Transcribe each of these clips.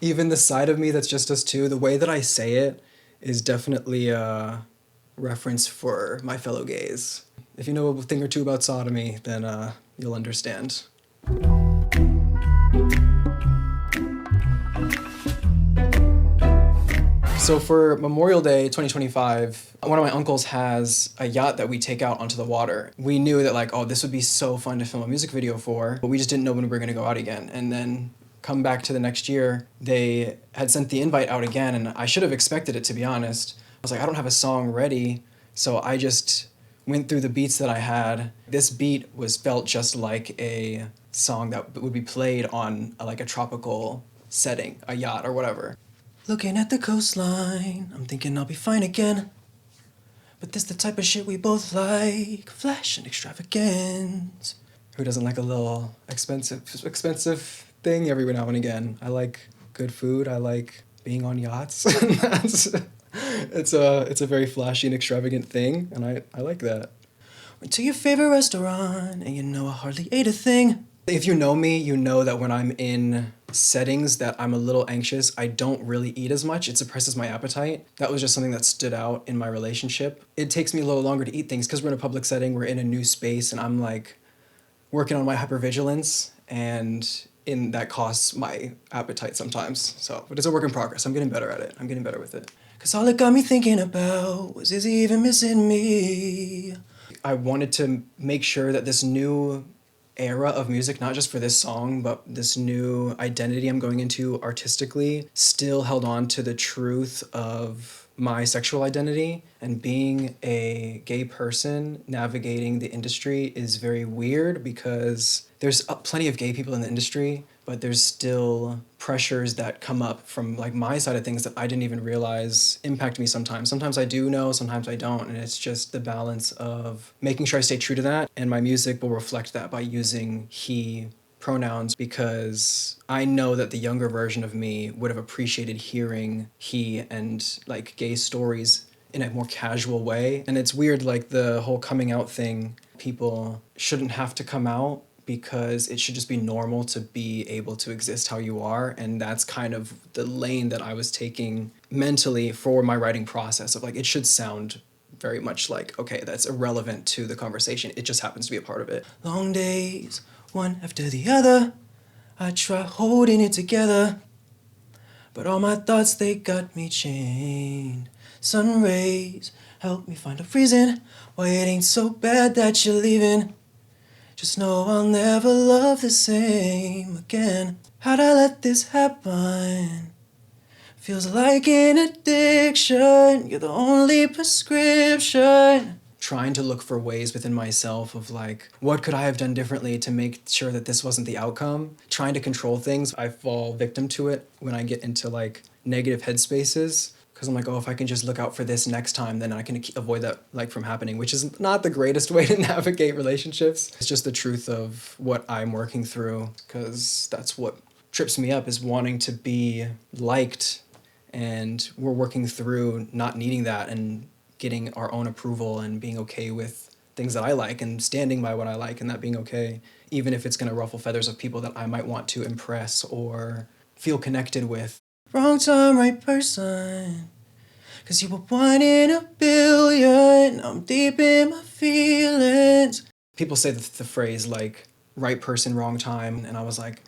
Even the side of me that's just us two, the way that I say it is definitely a reference for my fellow gays. If you know a thing or two about sodomy, then you'll understand. So for Memorial Day 2025, one of my uncles has a yacht that we take out onto the water. We knew that like, oh, this would be so fun to film a music video for, but we just didn't know when we were gonna go out again. And then come back to the next year, they had sent the invite out again, and I should have expected it, to be honest. I was like, I don't have a song ready, so I just went through the beats that I had. This beat felt just like a song that would be played on like a tropical setting, a yacht or whatever. Looking at the coastline, I'm thinking I'll be fine again. But this the type of shit we both like, flash and extravagance. Who doesn't like a little expensive thing every now and again? I like good food, I like being on yachts. It's a very flashy and extravagant thing, and I like that. Went to your favorite restaurant, and you know I hardly ate a thing. If you know me, you know that when I'm in settings that I'm a little anxious, I don't really eat as much. It suppresses my appetite. That was just something that stood out in my relationship. It takes me a little longer to eat things because we're in a public setting, we're in a new space, and I'm like working on my hypervigilance, and that costs my appetite sometimes. So, but it's a work in progress. I'm getting better at it. I'm getting better with it. Cause all it got me thinking about was, is he even missing me? I wanted to make sure that this new era of music, not just for this song, but this new identity I'm going into artistically, still held on to the truth of my sexual identity. And being a gay person navigating the industry is very weird because there's plenty of gay people in the industry, but there's still pressures that come up from like my side of things that I didn't even realize impact me sometimes. Sometimes I do know, sometimes I don't, and it's just the balance of making sure I stay true to that, and my music will reflect that by using he pronouns because I know that the younger version of me would have appreciated hearing he and like gay stories in a more casual way. And it's weird, like the whole coming out thing, people shouldn't have to come out because it should just be normal to be able to exist how you are. And that's kind of the lane that I was taking mentally for my writing process of like, it should sound very much like, okay, that's irrelevant to the conversation. It just happens to be a part of it. Long days, one after the other, I try holding it together, but all my thoughts, they got me chained. Sun rays help me find a reason why it ain't so bad that you're leaving. Just know I'll never love the same again. How'd I let this happen? Feels like an addiction. You're the only prescription. Trying to look for ways within myself of like, what could I have done differently to make sure that this wasn't the outcome? Trying to control things. I fall victim to it when I get into like negative headspaces. Because I'm like, oh, if I can just look out for this next time, then I can avoid that like from happening, which is not the greatest way to navigate relationships. It's just the truth of what I'm working through, because that's what trips me up, is wanting to be liked, and we're working through not needing that and getting our own approval and being okay with things that I like and standing by what I like and that being okay, even if it's gonna ruffle feathers of people that I might want to impress or feel connected with. Wrong time, right person. Cause you were 1 in 1 billion. I'm deep in my feelings. People say the phrase like, right person, wrong time. And I was like,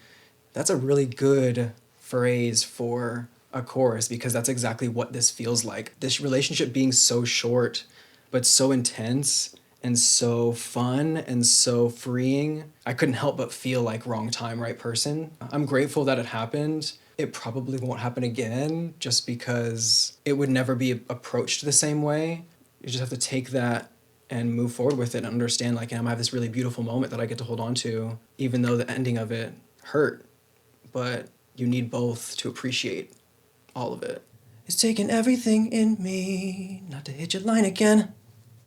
that's a really good phrase for a chorus because that's exactly what this feels like. This relationship being so short, but so intense and so fun and so freeing. I couldn't help but feel like wrong time, right person. I'm grateful that it happened. It probably won't happen again just because it would never be approached the same way. You just have to take that and move forward with it and understand like, I have this really beautiful moment that I get to hold on to, even though the ending of it hurt. But you need both to appreciate all of it. It's taking everything in me not to hit your line again.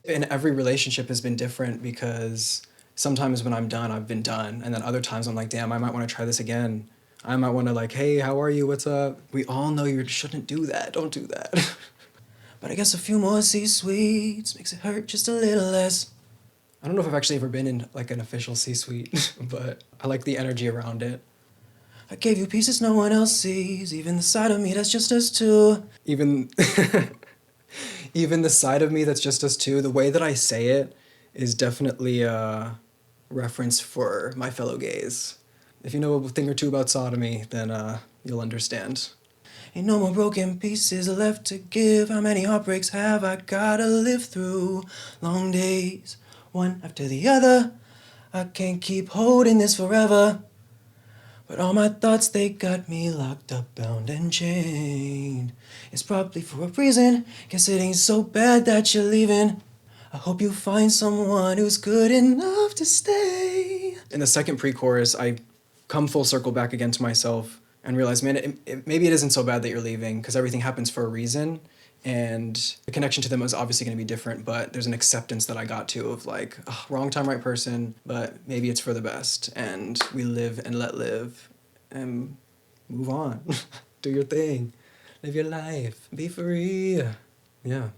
And every relationship has been different because sometimes when I'm done, I've been done. And then other times I'm like, damn, I might want to try this again. I might want to like, hey, how are you? What's up? We all know you shouldn't do that. Don't do that. But I guess a few more C-suites makes it hurt just a little less. I don't know if I've actually ever been in like an official C-suite, but I like the energy around it. I gave you pieces no one else sees, even the side of me that's just us two. Even even the side of me that's just us two, the way that I say it is definitely a reference for my fellow gays. If you know a thing or two about sodomy, then you'll understand. Ain't no more broken pieces left to give. How many heartbreaks have I gotta live through? Long days, one after the other. I can't keep holding this forever. But all my thoughts, they got me locked up, bound and chained. It's probably for a reason. Guess it ain't so bad that you're leaving. I hope you find someone who's good enough to stay. In the second pre-chorus, I come full circle back again to myself and realize, man, maybe it isn't so bad that you're leaving, because everything happens for a reason. And the connection to them is obviously going to be different, but there's an acceptance that I got to of like, oh, wrong time, right person, but maybe it's for the best. And we live and let live and move on. Do your thing. Live your life. Be free. Yeah.